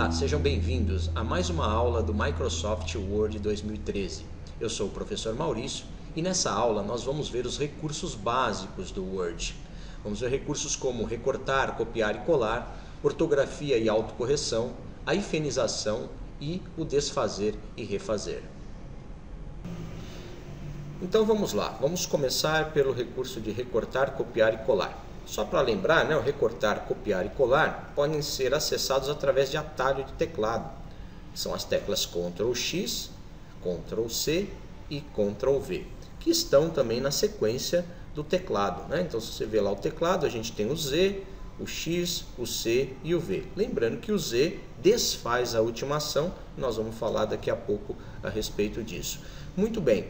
Olá, sejam bem-vindos a mais uma aula do Microsoft Word 2013. Eu sou o professor Maurício e nessa aula nós vamos ver os recursos básicos do Word. Vamos ver recursos como recortar, copiar e colar, ortografia e autocorreção, a hifenização e o desfazer e refazer. Então vamos lá, vamos começar pelo recurso de recortar, copiar e colar. Só para lembrar, o recortar, copiar e colar podem ser acessados através de atalho de teclado. São as teclas Ctrl X, Ctrl C e Ctrl V, que estão também na sequência do teclado. Então se você vê lá o teclado, a gente tem o Z, o X, o C e o V. Lembrando que o Z desfaz a última ação, nós vamos falar daqui a pouco a respeito disso. Muito bem,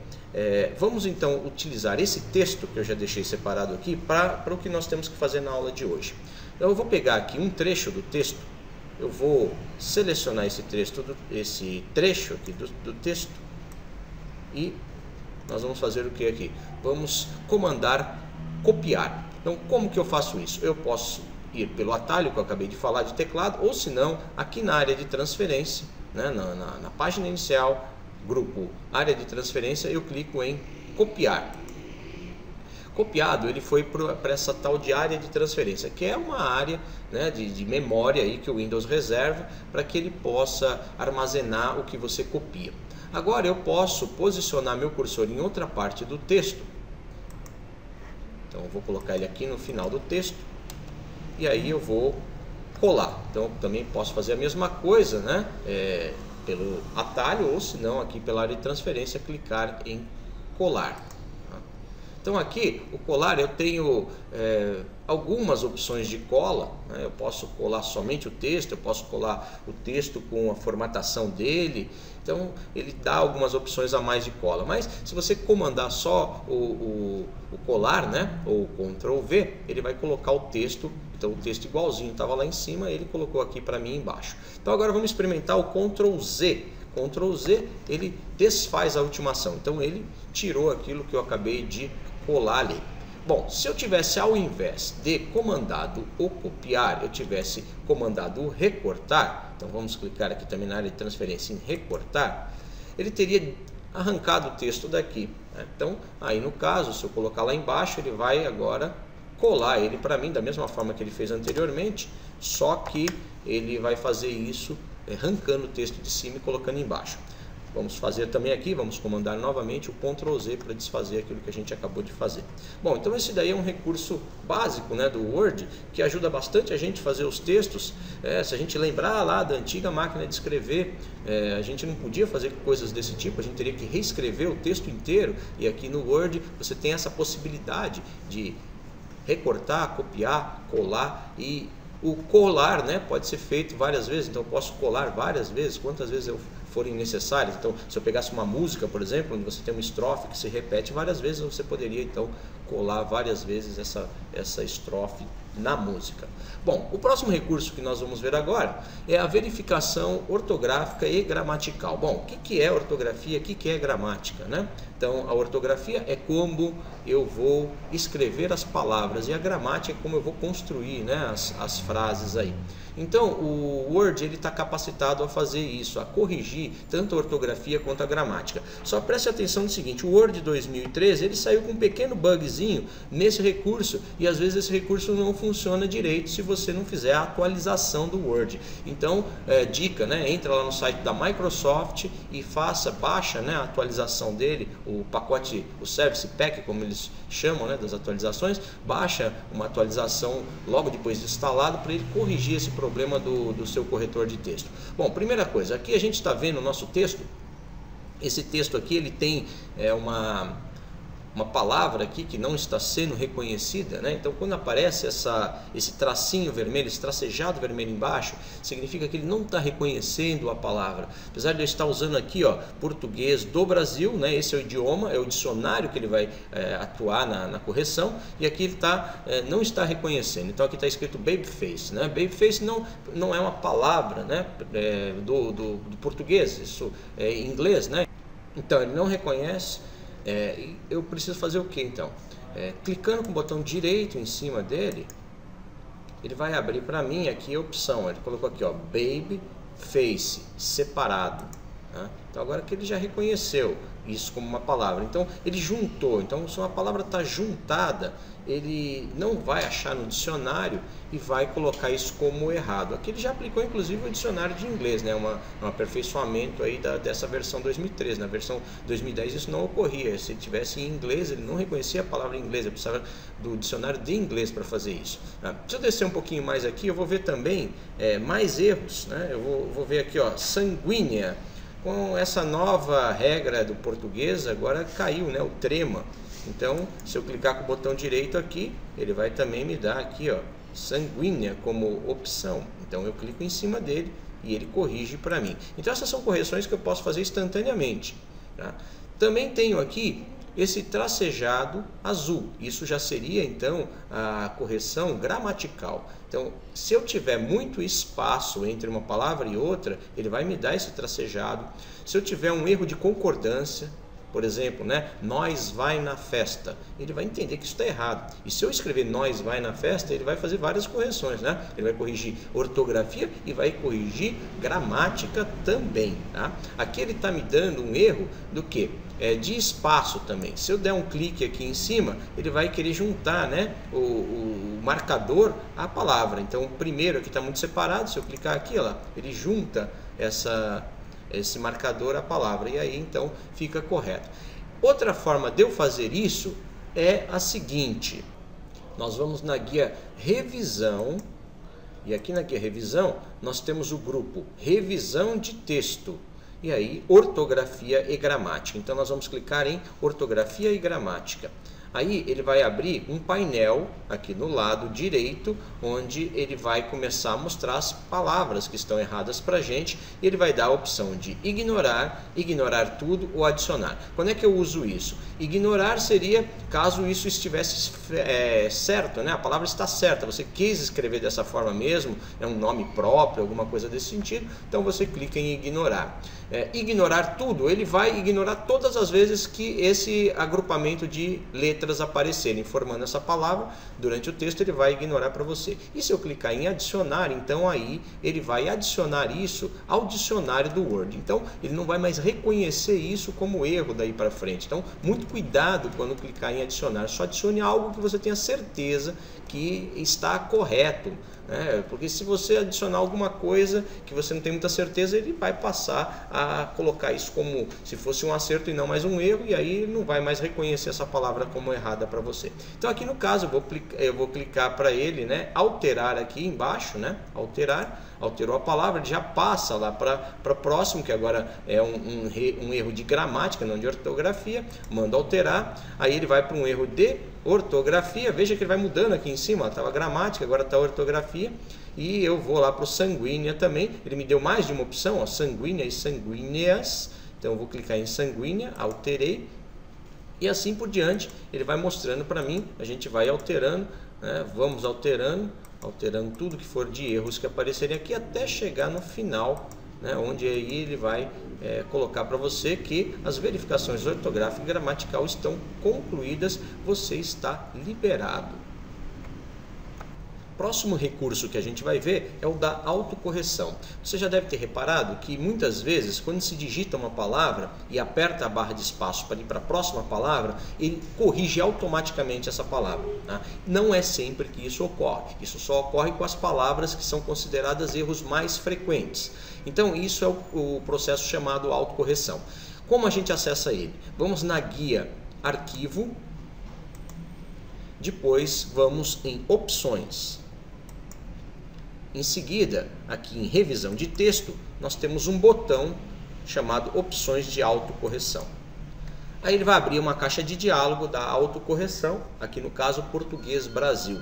vamos então utilizar esse texto que eu já deixei separado aqui para o que nós temos que fazer na aula de hoje. Então eu vou pegar aqui um trecho do texto, eu vou selecionar esse trecho aqui do texto e nós vamos fazer o que aqui? Vamos comandar copiar. Então como que eu faço isso? Eu posso ir pelo atalho que eu acabei de falar de teclado, ou se não, aqui na área de transferência, na página inicial, grupo área de transferência, eu clico em copiar. Copiado, ele foi para essa tal de área de transferência, que é uma área de memória aí que o Windows reserva para que ele possa armazenar o que você copia. Agora eu posso posicionar meu cursor em outra parte do texto. Então eu vou colocar ele aqui no final do texto e aí eu vou colar. Então também posso fazer a mesma coisa, pelo atalho, ou se não, aqui pela área de transferência, clicar em colar. Então aqui, o colar, eu tenho algumas opções de cola. Eu posso colar somente o texto, eu posso colar o texto com a formatação dele. Então ele dá algumas opções a mais de cola. Mas se você comandar só o colar, ou Ctrl V, ele vai colocar o texto. Então o texto igualzinho estava lá em cima, ele colocou aqui para mim embaixo. Então agora vamos experimentar o Ctrl Z. Ctrl Z, ele desfaz a última ação. Então ele tirou aquilo que eu acabei de colar ali. Bom, se eu tivesse, ao invés de comandado o copiar, eu tivesse comandado o recortar, então vamos clicar aqui também na área de transferência em recortar, ele teria arrancado o texto daqui. Então aí no caso, se eu colocar lá embaixo, ele vai agora colar ele para mim da mesma forma que ele fez anteriormente, só que ele vai fazer isso arrancando o texto de cima e colocando embaixo. Vamos fazer também aqui, vamos comandar novamente o Ctrl Z para desfazer aquilo que a gente acabou de fazer. Bom, então esse daí é um recurso básico do Word, que ajuda bastante a gente a fazer os textos. Se a gente lembrar lá da antiga máquina de escrever, a gente não podia fazer coisas desse tipo, a gente teria que reescrever o texto inteiro, e aqui no Word você tem essa possibilidade de recortar, copiar, colar, e o colar pode ser feito várias vezes. Então eu posso colar várias vezes, quantas vezes forem necessárias. Então se eu pegasse uma música, por exemplo, onde você tem uma estrofe que se repete várias vezes, você poderia então colar várias vezes essa estrofe na música. Bom, o próximo recurso que nós vamos ver agora é a verificação ortográfica e gramatical. Bom, o que é ortografia, o que é gramática, Então a ortografia é como eu vou escrever as palavras e a gramática é como eu vou construir as frases aí. Então o Word está capacitado a fazer isso, a corrigir tanto a ortografia quanto a gramática. Só preste atenção no seguinte, o Word 2013 ele saiu com um pequeno bugzinho nesse recurso, e às vezes esse recurso não funciona direito se você não fizer a atualização do Word. Então dica, entra lá no site da Microsoft e baixa a atualização dele, o pacote, o Service Pack, como eles chamam, das atualizações, baixa uma atualização logo depois de instalado para ele corrigir esse problema do seu corretor de texto. Bom, primeira coisa, aqui a gente está vendo o nosso texto. Esse texto aqui ele tem uma palavra aqui que não está sendo reconhecida, Então quando aparece esse tracinho vermelho, esse tracejado vermelho embaixo, significa que ele não está reconhecendo a palavra. Apesar de eu estar usando aqui, português do Brasil, Esse é o idioma, é o dicionário que ele vai atuar na correção, e aqui ele não está reconhecendo. Então aqui está escrito babyface, Babyface não é uma palavra, do português, isso é em inglês, Então ele não reconhece. Eu preciso fazer o que então? Clicando com o botão direito em cima dele, ele vai abrir para mim aqui a opção. Ele colocou aqui, baby face, separado. Tá? Então agora que ele já reconheceu isso como uma palavra, então ele juntou. Então se uma palavra está juntada, ele não vai achar no dicionário e vai colocar isso como errado. Aqui ele já aplicou inclusive o dicionário de inglês, né? Um aperfeiçoamento aí dessa versão 2013. Na versão 2010 isso não ocorria. Se ele tivesse em inglês, ele não reconhecia a palavra em inglês, ele precisava do dicionário de inglês para fazer isso. Se eu descer um pouquinho mais aqui, eu vou ver também mais erros, né? Eu vou ver aqui, ó, sanguínea. Com essa nova regra do português, agora caiu, né, o trema. Então, se eu clicar com o botão direito aqui, ele vai também me dar aqui, ó, sanguínea como opção. Então, eu clico em cima dele e ele corrige para mim. Então, essas são correções que eu posso fazer instantaneamente. Tá? Também tenho aqui esse tracejado azul. Isso já seria, então, a correção gramatical. Então, se eu tiver muito espaço entre uma palavra e outra, ele vai me dar esse tracejado. Se eu tiver um erro de concordância, por exemplo, né, nós vai na festa, ele vai entender que isso está errado. E se eu escrever nós vai na festa, ele vai fazer várias correções, né? Ele vai corrigir ortografia e vai corrigir gramática também. Tá? Aqui ele está me dando um erro do quê? De espaço também. Se eu der um clique aqui em cima, ele vai querer juntar, né, o marcador à palavra. Então, o primeiro aqui está muito separado. Se eu clicar aqui, ó, ele junta esse marcador à palavra. E aí, então, fica correto. Outra forma de eu fazer isso é a seguinte. Nós vamos na guia revisão. E aqui na guia revisão, nós temos o grupo revisão de texto. E aí, ortografia e gramática. Então, nós vamos clicar em ortografia e gramática. Aí, ele vai abrir um painel aqui no lado direito, onde ele vai começar a mostrar as palavras que estão erradas para a gente. E ele vai dar a opção de ignorar, ignorar tudo ou adicionar. Quando é que eu uso isso? Ignorar seria caso isso estivesse certo, né? A palavra está certa, você quis escrever dessa forma mesmo, é um nome próprio, alguma coisa desse sentido, então você clica em ignorar. Ignorar tudo, ele vai ignorar todas as vezes que esse agrupamento de letras aparecerem, formando essa palavra, durante o texto ele vai ignorar para você. E se eu clicar em adicionar, então aí ele vai adicionar isso ao dicionário do Word. Então ele não vai mais reconhecer isso como erro daí para frente. Então muito cuidado quando clicar em adicionar, só adicione algo que você tenha certeza que está correto. Porque se você adicionar alguma coisa que você não tem muita certeza, ele vai passar a colocar isso como se fosse um acerto e não mais um erro, e aí não vai mais reconhecer essa palavra como errada para você. Então aqui no caso eu vou clicar para ele, né, alterar aqui embaixo, né, alterou a palavra, ele já passa lá para próximo, que agora é um erro de gramática, não de ortografia, manda alterar, aí ele vai para um erro de ortografia, veja que ele vai mudando aqui em cima, estava gramática, agora está ortografia, e eu vou lá para o sanguínea também, ele me deu mais de uma opção, ó, sanguínea e sanguíneas, então eu vou clicar em sanguínea, alterei, e assim por diante, ele vai mostrando para mim, a gente vai alterando, né, vamos alterando tudo que for de erros que aparecerem aqui, até chegar no final, né, onde aí ele vai colocar para você que as verificações ortográfica e gramatical estão concluídas, você está liberado. Próximo recurso que a gente vai ver é o da autocorreção. Você já deve ter reparado que muitas vezes quando se digita uma palavra e aperta a barra de espaço para ir para a próxima palavra, ele corrige automaticamente essa palavra. Tá? Não é sempre que isso ocorre. Isso só ocorre com as palavras que são consideradas erros mais frequentes. Então isso é o processo chamado autocorreção. Como a gente acessa ele? Vamos na guia arquivo, depois vamos em opções. Em seguida, aqui em revisão de texto, nós temos um botão chamado opções de autocorreção. Aí ele vai abrir uma caixa de diálogo da autocorreção, aqui no caso Português Brasil.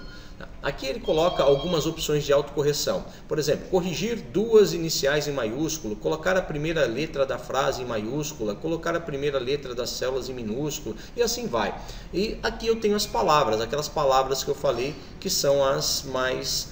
Aqui ele coloca algumas opções de autocorreção. Por exemplo, corrigir duas iniciais em maiúsculo, colocar a primeira letra da frase em maiúscula, colocar a primeira letra das células em minúsculo e assim vai. E aqui eu tenho as palavras, aquelas palavras que eu falei que são as mais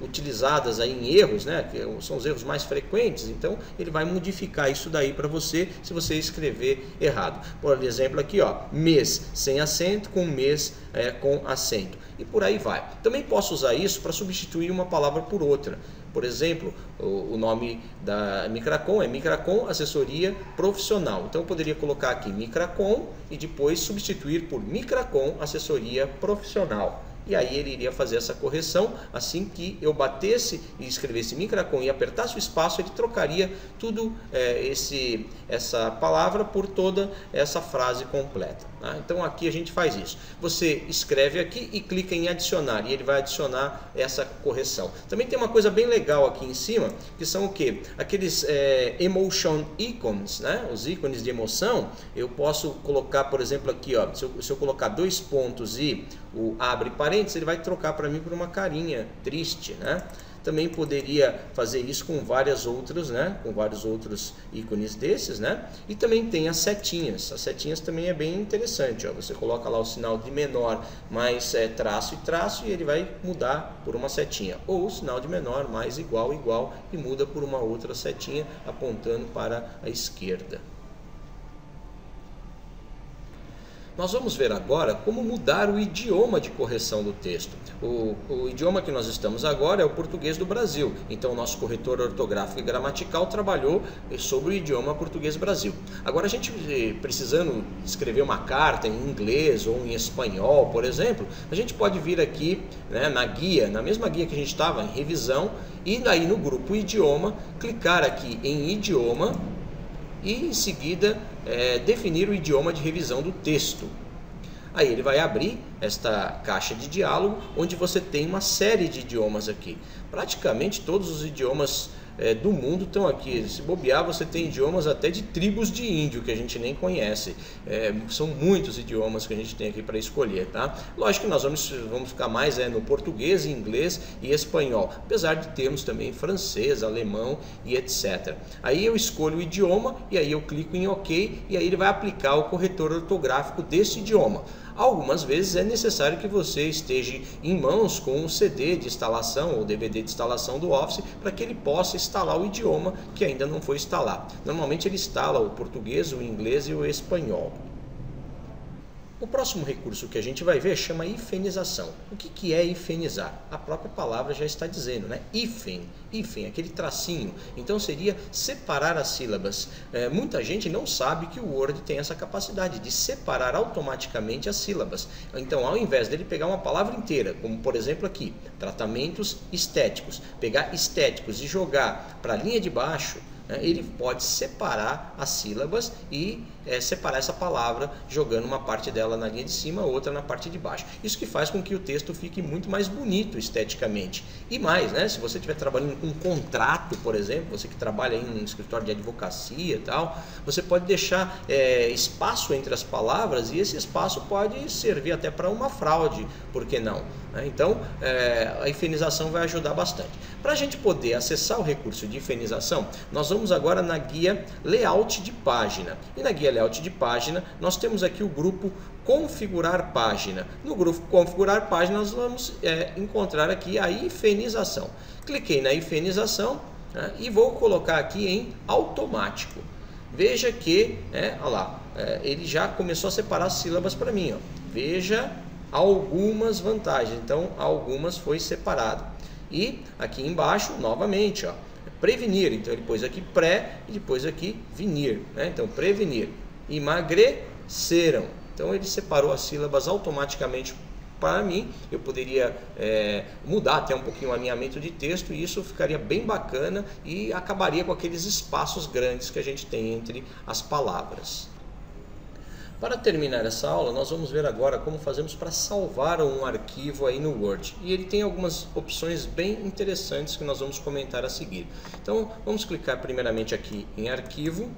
utilizadas aí em erros, né? Que são os erros mais frequentes, então ele vai modificar isso daí para você se você escrever errado. Por exemplo aqui, ó, mês sem acento com mês com acento e por aí vai. Também posso usar isso para substituir uma palavra por outra. Por exemplo, o nome da Micracom é Micracom Assessoria Profissional. Então eu poderia colocar aqui Micracom e depois substituir por Micracom Assessoria Profissional. E aí ele iria fazer essa correção. Assim que eu batesse e escrevesse Micracom e apertasse o espaço, ele trocaria tudo essa palavra por toda essa frase completa, tá? Então aqui a gente faz isso. Você escreve aqui e clica em adicionar e ele vai adicionar essa correção. Também tem uma coisa bem legal aqui em cima, que são o que? Aqueles emotion icons, né? Os ícones de emoção. Eu posso colocar, por exemplo, aqui, ó, se eu colocar 2 pontos e o abre parênteses, ele vai trocar para mim por uma carinha triste, né? Também poderia fazer isso com várias outras, né? Com vários outros ícones desses, né? E também tem as setinhas. As setinhas também é bem interessante, ó. Você coloca lá o sinal de menor mais traço e traço e ele vai mudar por uma setinha. Ou o sinal de menor mais igual, igual e muda por uma outra setinha apontando para a esquerda. Nós vamos ver agora como mudar o idioma de correção do texto. O idioma que nós estamos agora é o português do Brasil. Então o nosso corretor ortográfico e gramatical trabalhou sobre o idioma português Brasil. Agora a gente precisando escrever uma carta em inglês ou em espanhol, por exemplo, a gente pode vir aqui, né, na guia, na mesma guia que a gente estava, em revisão, e daí no grupo idioma, clicar aqui em idioma e em seguida definir o idioma de revisão do texto. Aí ele vai abrir esta caixa de diálogo, onde você tem uma série de idiomas aqui. Praticamente todos os idiomas do mundo estão aqui. Se bobear, você tem idiomas até de tribos de índio que a gente nem conhece. São muitos idiomas que a gente tem aqui para escolher, tá? Lógico que nós vamos ficar mais no português, inglês e espanhol, apesar de termos também francês, alemão e etc. Aí eu escolho o idioma e aí eu clico em OK e aí ele vai aplicar o corretor ortográfico desse idioma. Algumas vezes é necessário que você esteja em mãos com um CD de instalação ou DVD de instalação do Office para que ele possa instalar o idioma que ainda não foi instalado. Normalmente ele instala o português, o inglês e o espanhol. O próximo recurso que a gente vai ver chama hifenização. O que é hifenizar? A própria palavra já está dizendo, né? Hífen, aquele tracinho. Então seria separar as sílabas. Muita gente não sabe que o Word tem essa capacidade de separar automaticamente as sílabas. Então, ao invés dele pegar uma palavra inteira, como por exemplo aqui, tratamentos estéticos, pegar estéticos e jogar para a linha de baixo, ele pode separar as sílabas e separar essa palavra jogando uma parte dela na linha de cima, outra na parte de baixo. Isso que faz com que o texto fique muito mais bonito esteticamente. E mais, né, se você estiver trabalhando com um contrato, por exemplo, você que trabalha em um escritório de advocacia e tal, você pode deixar espaço entre as palavras e esse espaço pode servir até para uma fraude, por que não? Então, a hifenização vai ajudar bastante. Para a gente poder acessar o recurso de hifenização, nós vamos agora na guia Layout de Página. E na guia Layout de Página, nós temos aqui o grupo Configurar Página. No grupo Configurar Página, nós vamos encontrar aqui a hifenização. Cliquei na hifenização, né, e vou colocar aqui em automático. Veja que, olha lá, ele já começou a separar as sílabas para mim. Ó. Veja algumas vantagens. Então, algumas foi separado. E aqui embaixo, novamente, ó, prevenir. Então, ele pôs aqui pré e depois aqui vinir. Né? Então, prevenir. Emagreceram. Então, ele separou as sílabas automaticamente para mim. Eu poderia mudar até um pouquinho o alinhamento de texto e isso ficaria bem bacana e acabaria com aqueles espaços grandes que a gente tem entre as palavras. Para terminar essa aula, nós vamos ver agora como fazemos para salvar um arquivo aí no Word. E ele tem algumas opções bem interessantes que nós vamos comentar a seguir. Então, vamos clicar primeiramente aqui em Arquivo.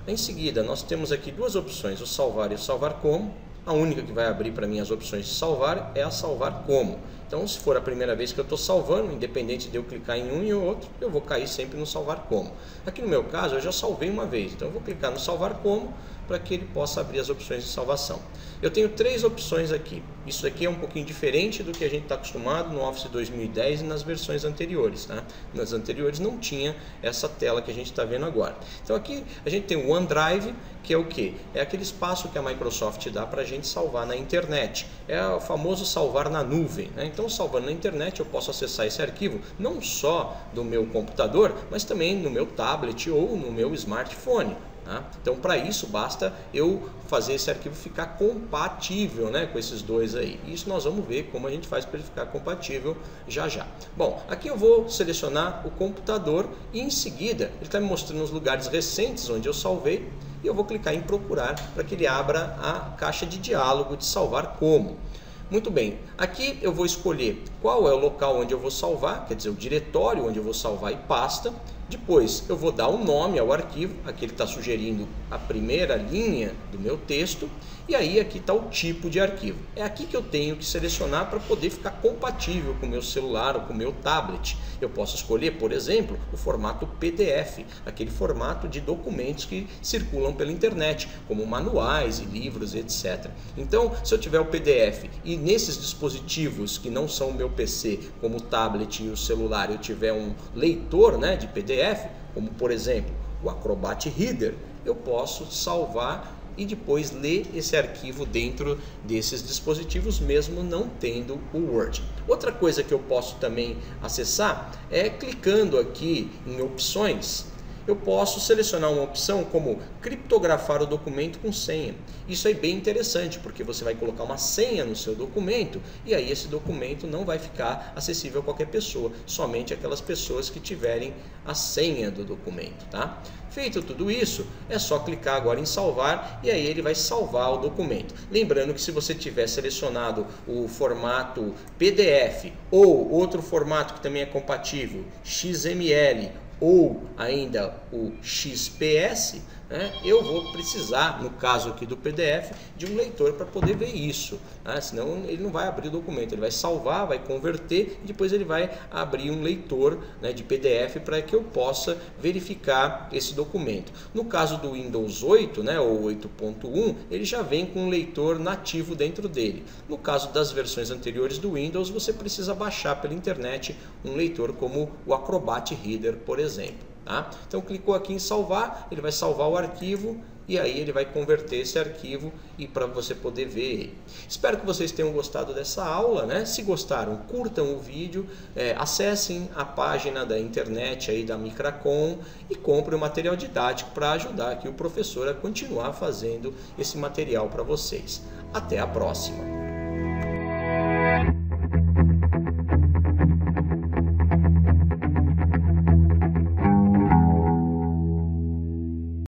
Em seguida, nós temos aqui duas opções, o Salvar e o Salvar Como. A única que vai abrir para mim as opções de salvar é a Salvar Como. Então, se for a primeira vez que eu estou salvando, independente de eu clicar em um e outro, eu vou cair sempre no Salvar Como. Aqui no meu caso, eu já salvei uma vez, então eu vou clicar no Salvar Como para que ele possa abrir as opções de salvação. Eu tenho três opções aqui. Isso aqui é um pouquinho diferente do que a gente está acostumado no Office 2010 e nas versões anteriores. Tá? Nas anteriores não tinha essa tela que a gente está vendo agora. Então aqui a gente tem o OneDrive, que é o quê? É aquele espaço que a Microsoft dá para a gente salvar na internet. É o famoso salvar na nuvem, né? Então, salvando na internet, eu posso acessar esse arquivo não só do meu computador, mas também no meu tablet ou no meu smartphone. Tá? Então, para isso, basta eu fazer esse arquivo ficar compatível, né, com esses dois aí. Isso nós vamos ver como a gente faz para ele ficar compatível já já. Bom, aqui eu vou selecionar o computador e em seguida ele está me mostrando os lugares recentes onde eu salvei e eu vou clicar em procurar para que ele abra a caixa de diálogo de salvar como. Muito bem, aqui eu vou escolher qual é o local onde eu vou salvar, quer dizer, o diretório onde eu vou salvar e pasta. Depois eu vou dar um nome ao arquivo, aqui ele está sugerindo a primeira linha do meu texto, e aí aqui está o tipo de arquivo. É aqui que eu tenho que selecionar para poder ficar compatível com o meu celular ou com o meu tablet. Eu posso escolher, por exemplo, o formato PDF, aquele formato de documentos que circulam pela internet, como manuais e livros, etc. Então, se eu tiver o PDF e nesses dispositivos que não são o meu PC, como o tablet e o celular, eu tiver um leitor, né, de PDF, como por exemplo o Acrobat Reader, eu posso salvar e depois ler esse arquivo dentro desses dispositivos, mesmo não tendo o Word. Outra coisa que eu posso também acessar é clicando aqui em opções. Eu posso selecionar uma opção como criptografar o documento com senha. Isso é bem interessante, porque você vai colocar uma senha no seu documento e aí esse documento não vai ficar acessível a qualquer pessoa, somente aquelas pessoas que tiverem a senha do documento, tá? Feito tudo isso, é só clicar agora em salvar e aí ele vai salvar o documento. Lembrando que se você tiver selecionado o formato PDF ou outro formato que também é compatível, XML, ou ainda o XPS, né, eu vou precisar, no caso aqui do PDF, de um leitor para poder ver isso, né? Senão ele não vai abrir o documento, ele vai salvar, vai converter e depois ele vai abrir um leitor, né, de PDF para que eu possa verificar esse documento. No caso do Windows 8, né, ou 8.1, ele já vem com um leitor nativo dentro dele. No caso das versões anteriores do Windows, você precisa baixar pela internet um leitor como o Acrobat Reader, por exemplo. Tá? Então clicou aqui em salvar, ele vai salvar o arquivo e aí ele vai converter esse arquivo e para você poder ver ele. Espero que vocês tenham gostado dessa aula, né? Se gostaram, curtam o vídeo, acessem a página da internet aí da Micracom e comprem o material didático para ajudar aqui o professor a continuar fazendo esse material para vocês. Até a próxima!